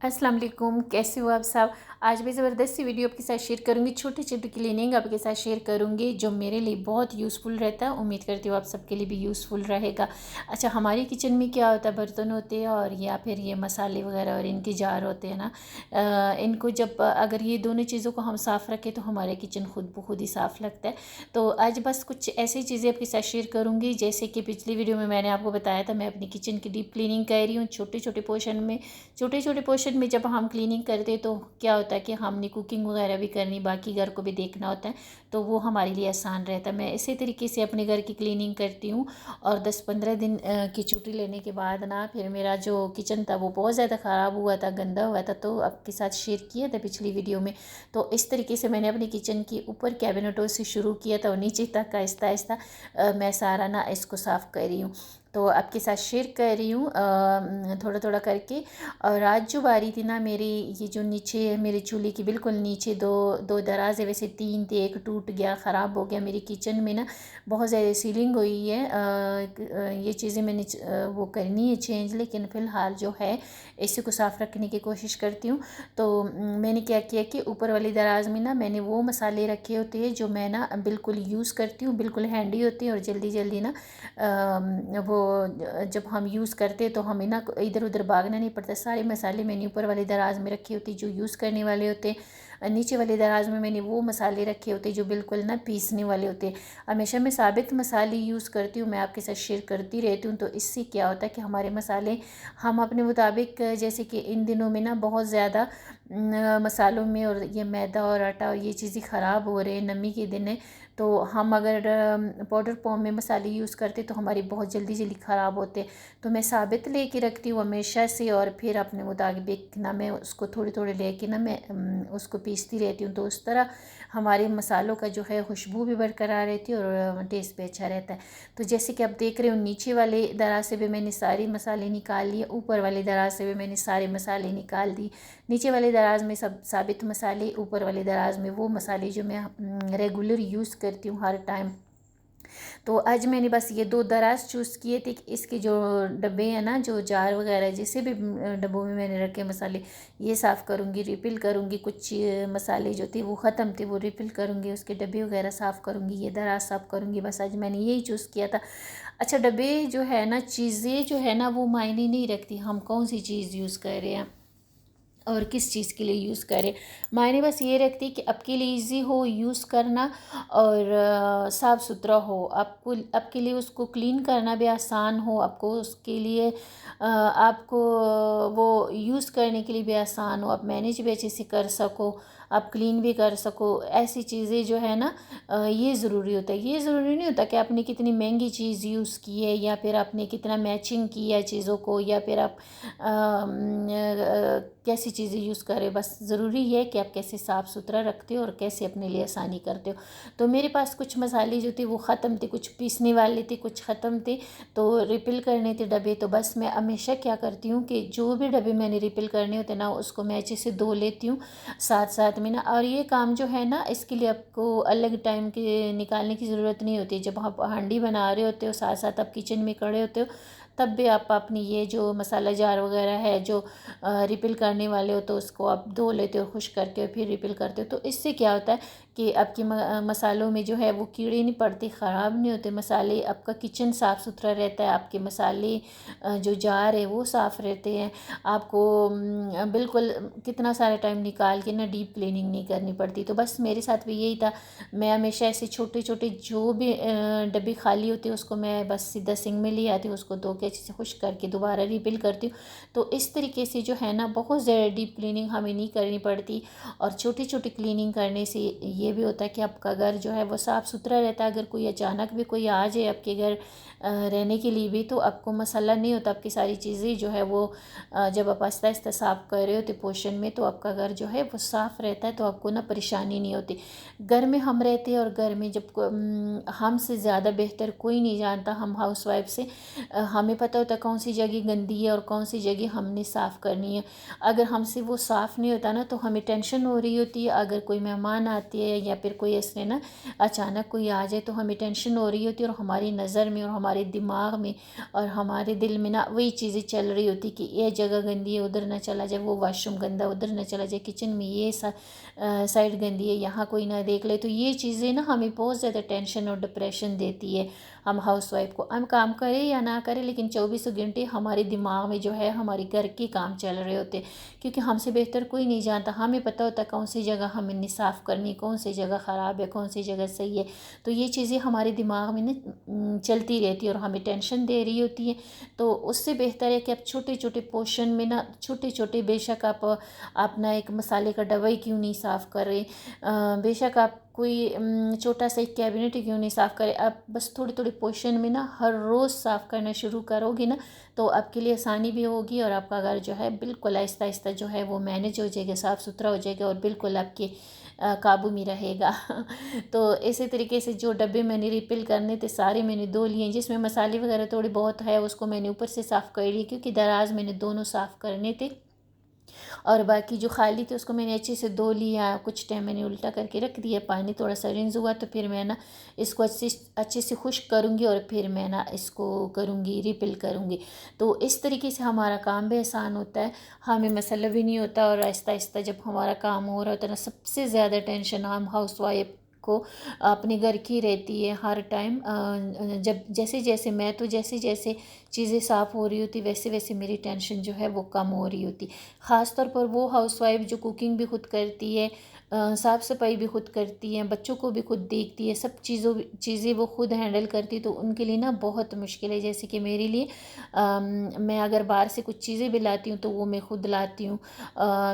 अस्सलाम वालेकुम, कैसे हो आप सब। आज भी ज़बरदस्त सी वीडियो आपके साथ शेयर करूँगी। छोटी छोटी क्लीनिंग आपके साथ शेयर करूँगी जो मेरे लिए बहुत यूज़फुल रहता है। उम्मीद करती हूँ आप सबके लिए भी यूज़फुल रहेगा। अच्छा, हमारे किचन में क्या होता है, बर्तन होते हैं और या फिर ये मसाले वगैरह और इनके जार होते हैं ना। इनको जब अगर ये दोनों चीज़ों को हम साफ़ रखें तो हमारे किचन खुद ब खुद ही साफ़ लगता है। तो आज बस कुछ ऐसी चीज़ें आपके साथ शेयर करूँगी जैसे कि पिछली वीडियो में मैंने आपको बताया था, मैं अपनी किचन की डीप क्लीनिंग कर रही हूँ। छोटे छोटे पोर्शन में जब हम क्लीनिंग करते तो क्या होता है कि हमने कुकिंग वगैरह भी करनी, बाकी घर को भी देखना होता है, तो वो हमारे लिए आसान रहता है। मैं इसी तरीके से अपने घर की क्लीनिंग करती हूँ। और 10-15 दिन की छुट्टी लेने के बाद ना फिर मेरा जो किचन था वो बहुत ज़्यादा ख़राब हुआ था, गंदा हुआ था, तो आपके साथ शेयर किया था पिछली वीडियो में। तो इस तरीके से मैंने अपनी किचन की ऊपर कैबिनेटों से शुरू किया था और नीचे तक आहिस्ता आहिस्ता मैं सारा ना इसको साफ़ कर रही हूँ। तो आपके साथ शेयर कर रही हूँ थोड़ा थोड़ा करके। और आज जो बारी थी ना मेरी, ये जो नीचे मेरे चूल्हे की बिल्कुल नीचे दो दो दराज है, वैसे तीन थे, एक टूट गया, ख़राब हो गया। मेरी किचन में ना बहुत ज़्यादा सीलिंग हुई है। ये चीज़ें मैंने वो करनी है चेंज, लेकिन फ़िलहाल जो है इसी को साफ़ रखने की कोशिश करती हूँ। तो मैंने क्या किया कि ऊपर वाली दराज में ना मैंने वो मसाले रखे होते हैं जो मैं ना बिल्कुल यूज़ करती हूँ, बिल्कुल हैंडी होती हैं और जल्दी जल्दी ना वो जब हम यूज़ करते हैं तो हमें ना इधर उधर भागना नहीं पड़ता। सारे मसाले मैंने ऊपर वाले दराज में रखे होते जो यूज़ करने वाले होते। नीचे वाले दराज में मैंने वो मसाले रखे होते जो बिल्कुल ना पीसने वाले होते। हमेशा मैं साबित मसाले यूज़ करती हूँ, मैं आपके साथ शेयर करती रहती हूँ। तो इससे क्या होता है कि हमारे मसाले हम अपने मुताबिक, जैसे कि इन दिनों में ना बहुत ज़्यादा मसालों में और ये मैदा और आटा और ये चीज़ें ख़राब हो रहे हैं, नमी के दिन है, तो हम अगर पाउडर फॉर्म में मसाले यूज़ करते तो हमारी बहुत जल्दी जल्दी ख़राब होते। तो मैं साबित लेके रखती हूँ हमेशा से, और फिर अपने मुताबिक ना मैं उसको थोड़ी थोड़ी लेके ना मैं उसको पीसती रहती हूँ। तो उस तरह हमारे मसालों का जो है खुशबू भी बरकरार रहती है और टेस्ट भी अच्छा रहता है। तो जैसे कि आप देख रहे हो, नीचे वाले दराज से भी मैंने सारे मसाले निकाल लिए, ऊपर वाले दराज से भी मैंने सारे मसाले निकाल दिए। नीचे वाले दराज में सब साबित मसाले, ऊपर वाले दराज में वो मसाले जो मैं रेगुलर यूज़ करती हूँ हर टाइम। तो आज मैंने बस ये दो दराज चूज़ किए थे कि इसके जो डब्बे हैं ना, जो जार वगैरह जिसे भी डब्बों में मैंने रखे मसाले, ये साफ़ करूँगी, रिफ़िल करूँगी। कुछ मसाले जो थे वो ख़त्म थे, वो रिफ़िल करूँगी, उसके डब्बे वगैरह साफ़ करूँगी, ये दराज साफ़ करूँगी। बस आज मैंने यही चूज़ किया था। अच्छा, डब्बे जो है ना, चीज़ें जो है ना वो मायने नहीं रखती हम कौन सी चीज़ यूज़ कर रहे हैं और किस चीज़ के लिए यूज़ करें। मायने बस ये रखती कि आपके लिए इजी हो यूज़ करना और साफ़ सुथरा हो, आपको आपके लिए उसको क्लीन करना भी आसान हो, आपको उसके लिए आपको वो यूज़ करने के लिए भी आसान हो, आप मैनेज भी अच्छे से कर सको, आप क्लीन भी कर सको। ऐसी चीज़ें जो है ना ये ज़रूरी होता है। ये ज़रूरी नहीं होता कि आपने कितनी महंगी चीज़ यूज़ की है या फिर आपने कितना मैचिंग किया है चीज़ों को, या फिर आप कैसी चीज़ें यूज़ करें। बस ज़रूरी है कि आप कैसे साफ़ सुथरा रखते हो और कैसे अपने लिए आसानी करते हो। तो मेरे पास कुछ मसाले जो थे वो ख़त्म थे, कुछ पीसने वाले थे, कुछ ख़त्म थे, तो रिफ़िल करने थे डब्बे। तो बस मैं हमेशा क्या करती हूँ कि जो भी डब्बे मैंने रिफ़िल करने होते ना उसको मैं अच्छे से धो लेती हूँ साथ साथ में ना। और ये काम जो है ना इसके लिए आपको अलग टाइम के निकालने की ज़रूरत नहीं होती। जब आप हांडी बना रहे होते हो, साथ साथ आप किचन में खड़े होते हो, तब भी आप अपनी ये जो मसाला जार वगैरह है जो रिफ़िल करने वाले हो तो उसको आप धो लेते हो खुश करके और फिर रिफ़िल करते हो। तो इससे क्या होता है कि आपकी मसालों में जो है वो कीड़े नहीं पड़ते, ख़राब नहीं होते मसाले, आपका किचन साफ़ सुथरा रहता है, आपके मसाले जो जार है वो साफ़ रहते हैं। आपको बिल्कुल कितना सारा टाइम निकाल के ना डीप क्लीनिंग नहीं करनी पड़ती। तो बस मेरे साथ भी यही था। मैं हमेशा ऐसे छोटे छोटे जो भी डब्बे खाली होते हैं उसको मैं बस सीधा सिंक में ले आती हूँ, उसको धो के अच्छे से खुश करके दोबारा रिफ़िल करती हूँ। तो इस तरीके से जो है ना बहुत ज़्यादा डीप क्लीनिंग हमें नहीं करनी पड़ती। और छोटी छोटी क्लीनिंग करने से ये भी होता है कि आपका घर जो है वो साफ़ सुथरा रहता है। अगर कोई अचानक भी कोई आ जाए आपके घर रहने के लिए भी, तो आपको मसला नहीं होता। आपकी सारी चीज़ें जो है वो जब आप आहिस्ता आहिस्ता साफ़ कर रहे होते पोर्शन में, तो आपका घर जो है वो साफ़ रहता है, तो आपको ना परेशानी नहीं होती। घर में हम रहते हैं और घर में जब हमसे ज़्यादा बेहतर कोई नहीं जानता, हम हाउसवाइफ से हमें पता होता है कौन सी जगह गंदी है और कौन सी जगह हमने साफ़ करनी है। अगर हमसे वो साफ़ नहीं होता ना तो हमें टेंशन हो रही होती है। अगर कोई मेहमान आते हैं आया या फिर कोई इसने ना अचानक कोई आ जाए तो हमें टेंशन हो रही होती है, और हमारी नज़र में और हमारे दिमाग में और हमारे दिल में ना वही चीज़ें चल रही होती कि ये जगह गंदी है उधर ना चला जाए, वो वाशरूम गंदा उधर ना चला जाए, किचन में ये साइड गंदी है यहाँ कोई ना देख ले। तो ये चीज़ें ना हमें बहुत ज़्यादा टेंशन और डिप्रेशन देती है। हम हाउसवाइफ को, हम काम करें या ना करें, लेकिन 24 घंटे हमारे दिमाग में जो है हमारे घर के काम चल रहे होते हैं, क्योंकि हमसे बेहतर कोई नहीं जानता। हमें पता होता है कौन सी जगह हमें साफ़ करनी, कौन सी जगह ख़राब है, कौन सी जगह सही है। तो ये चीज़ें हमारे दिमाग में ना चलती रहती है और हमें टेंशन दे रही होती है। तो उससे बेहतर है कि आप छोटे छोटे पोर्शन में ना, छोटे छोटे, बेशक आप अपना एक मसाले का डब्बा ही क्यों नहीं साफ़ कर रहे, बेशक आप कोई छोटा सा एक कैबिनेट ही क्यों नहीं साफ़ करें, आप बस थोड़ी थोड़ी पोर्शन में ना हर रोज़ साफ़ करना शुरू करोगी ना, तो आपके लिए आसानी भी होगी और आपका घर जो है बिल्कुल आहिस्ता आहिस्ता जो है वो मैनेज हो जाएगा, साफ़ सुथरा हो जाएगा और बिल्कुल आपके काबू में रहेगा। तो इसी तरीके से जो डब्बे मैंने रिफ़िल करने थे सारे मैंने धो लिए, जिसमें मसाले वगैरह थोड़ी बहुत है उसको मैंने ऊपर से साफ़ कर लिया, क्योंकि दराज मैंने दोनों साफ़ करने थे। और बाकी जो खाली थे उसको मैंने अच्छे से धो लिया, कुछ टाइम मैंने उल्टा करके रख दिया, पानी थोड़ा सा रिंस हुआ तो फिर मैं ना इसको अच्छे से खुश्क करूँगी और फिर मैं ना इसको करूँगी, रिफ़िल करूँगी। तो इस तरीके से हमारा काम भी आसान होता है, हमें मसला भी नहीं होता। और आहिस्ता आहिस्ता जब हमारा काम हो रहा होता है ना, सबसे ज़्यादा टेंशन हम हाउसवाइफ को अपने घर की रहती है हर टाइम। जब जैसे जैसे मैं तो जैसे जैसे चीज़ें साफ़ हो रही होती वैसे वैसे मेरी टेंशन जो है वो कम हो रही होती। ख़ास तौर पर वो हाउसवाइफ जो कुकिंग भी खुद करती है, साफ़ सफाई भी खुद करती है, बच्चों को भी खुद देखती है, सब चीज़ें वो खुद हैंडल करती है, तो उनके लिए ना बहुत मुश्किल है। जैसे कि मेरे लिए मैं अगर बाहर से कुछ चीज़ें भी लाती हूँ तो वो मैं खुद लाती हूँ,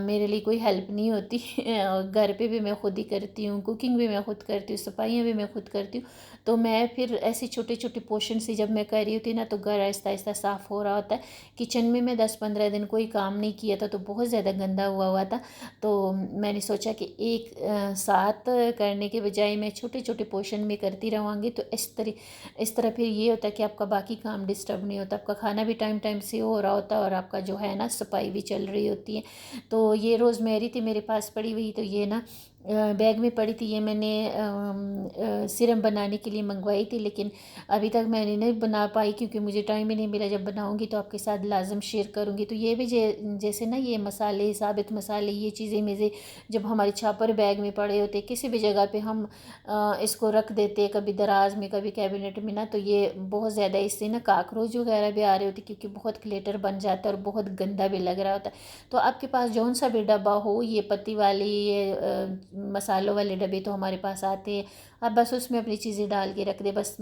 मेरे लिए कोई हेल्प नहीं होती। घर पे भी मैं खुद ही करती हूँ, कुकिंग भी मैं खुद करती हूँ, सफाइयाँ भी मैं खुद करती हूँ। तो मैं फिर ऐसे छोटे छोटे पोर्शन से जब मैं कर रही होती ना, तो घर आहिस्ता आहिस्ता साफ़ हो रहा होता है। किचन में मैं 10-15 दिन कोई काम नहीं किया था तो बहुत ज़्यादा गंदा हुआ था। तो मैंने सोचा कि एक साथ करने के बजाय मैं छोटे छोटे पोर्शन में करती रहूँगी, तो इस तरह फिर ये होता है कि आपका बाकी काम डिस्टर्ब नहीं होता, आपका खाना भी टाइम टाइम से हो रहा होता है और आपका जो है ना सफाई भी चल रही होती है। तो ये रोज़मेरी थी मेरे पास पड़ी हुई, तो ये ना बैग में पड़ी थी, ये मैंने सिरम बनाने के लिए मंगवाई थी, लेकिन अभी तक मैंने नहीं बना पाई क्योंकि मुझे टाइम ही नहीं मिला। जब बनाऊंगी तो आपके साथ लाजम शेयर करूंगी। तो ये भी जैसे ना ये मसाले, साबित मसाले, ये चीज़ें मुझे जब हमारे छापर बैग में पड़े होते, किसी भी जगह पे हम इसको रख देते, कभी दराज में कभी कैबिनेट में ना, तो ये बहुत ज़्यादा इससे ना काकरोच वगैरह भी आ रहे होते, क्योंकि बहुत क्लेटर बन जाता है और बहुत गंदा भी लग रहा होता है। तो आपके पास जौन सा भी डब्बा हो, ये पत्ती वाली, ये मसालों वाले डब्बे तो हमारे पास आते हैं, आप बस उसमें अपनी चीज़ें डाल के रख दे। बस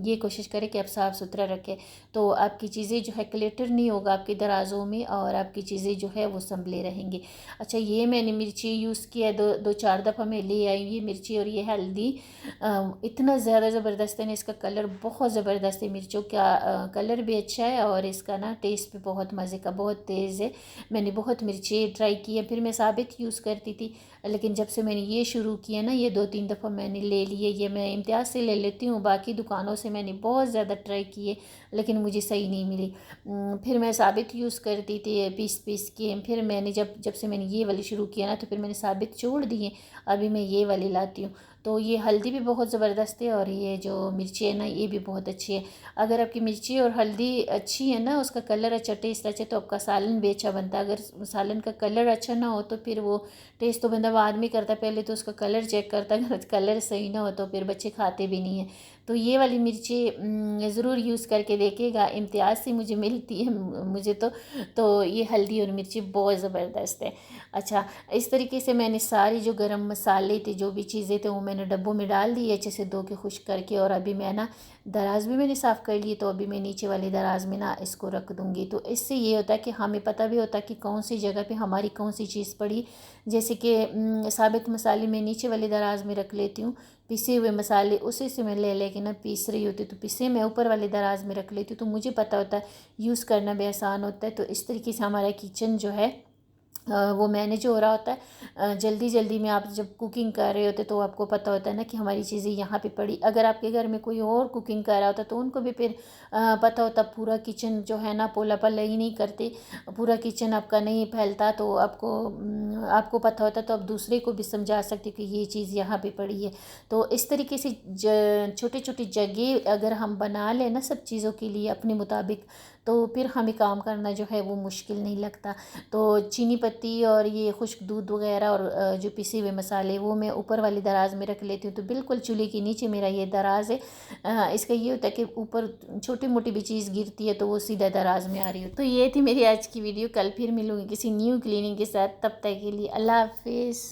ये कोशिश करें कि आप साफ़ सुथरा रखें, तो आपकी चीज़ें जो है क्लेटर नहीं होगा आपके दराजों में और आपकी चीज़ें जो है वो संभले रहेंगी। अच्छा, ये मैंने मिर्ची यूज़ किया, दो चार दफ़ा मैं ले आई ये मिर्ची, और ये हल्दी इतना ज़्यादा ज़बरदस्त है ना, इसका कलर बहुत ज़बरदस्त है, मिर्चों का कलर भी अच्छा है और इसका ना टेस्ट भी बहुत मज़े का, बहुत तेज़ है। मैंने बहुत मिर्ची ट्राई की है, फिर मैं साबित यूज़ करती थी, लेकिन जब से मैंने ये शुरू किया ना, ये 2-3 दफ़ा मैंने ले लिए। ये मैं इम्तियाज़ से ले लेती हूँ, बाकी दुकानों से मैंने बहुत ज़्यादा ट्राई किए लेकिन मुझे सही नहीं मिली। फिर मैं साबित यूज़ करती थी पीस पीस के। फिर मैंने जब से मैंने ये वाली शुरू किया ना, तो फिर मैंने साबित छोड़ दिए, अभी मैं ये वाली लाती हूँ। तो ये हल्दी भी बहुत ज़बरदस्त है और ये जो मिर्ची है ना, ये भी बहुत अच्छी है। अगर आपकी मिर्ची और हल्दी अच्छी है ना, उसका कलर अच्छा, टेस्ट अच्छा, तो आपका सालन भी अच्छा बनता है। अगर सालन का कलर अच्छा ना हो तो फिर वो टेस्ट तो बंदा बाद में करता, पहले तो उसका कलर चेक करता है। अगर कलर सही ना हो तो फिर बच्चे खाते भी नहीं हैं। तो ये वाली मिर्ची ज़रूर यूज़ करके देखिएगा, इम्तियाज़ से मुझे मिलती है मुझे तो ये हल्दी और मिर्ची बहुत ज़बरदस्त है। अच्छा, इस तरीके से मैंने सारी जो गरम मसाले थे, जो भी चीज़ें थे, वो मैंने डब्बों में डाल दी अच्छे से धो के खुश्क करके। और अभी मैं ना दराज भी मैंने साफ़ कर लिए, तो अभी मैं नीचे वाली दराज में ना इसको रख दूँगी। तो इससे ये होता है कि हमें पता भी होता है कि कौन सी जगह पे हमारी कौन सी चीज़ पड़ी। जैसे कि साबित मसाले मैं नीचे वाली दराज में रख लेती हूँ, पिसे हुए मसाले उसी से मैं ले लेके ना पीस रही होती, तो पिसे मैं ऊपर वाली दराज में रख लेती हूँ, तो मुझे पता होता है यूज़ करना भी आसान होता है। तो इस तरीके से हमारा किचन जो है वो मैनेज हो रहा होता है। जल्दी जल्दी में आप जब कुकिंग कर रहे होते तो आपको पता होता है ना कि हमारी चीज़ें यहाँ पे पड़ी। अगर आपके घर में कोई और कुकिंग कर रहा होता तो उनको भी फिर पता होता, पूरा किचन जो है ना पोला पल्ला ही नहीं करते, पूरा किचन आपका नहीं फैलता, तो आपको पता होता तो आप दूसरे को भी समझा सकते कि ये चीज़ यहाँ पे पड़ी है। तो इस तरीके से छोटे छोटे जगह अगर हम बना लें ना सब चीज़ों के लिए अपने मुताबिक, तो फिर हमें काम करना जो है वो मुश्किल नहीं लगता। तो चीनी पत्ती और ये खुश्क दूध वगैरह और जो पिसे हुए मसाले वो मैं ऊपर वाली दराज में रख लेती हूँ। तो बिल्कुल चूल्हे के नीचे मेरा ये दराज है। इसका ये होता है कि ऊपर छोटी मोटी भी चीज़ गिरती है तो वो सीधा दराज में आ रही हो। तो ये थी मेरी आज की वीडियो। कल फिर मिलूँगी किसी न्यू क्लीनिंग के साथ। तब तक के लिए अल्लाह हाफिज़।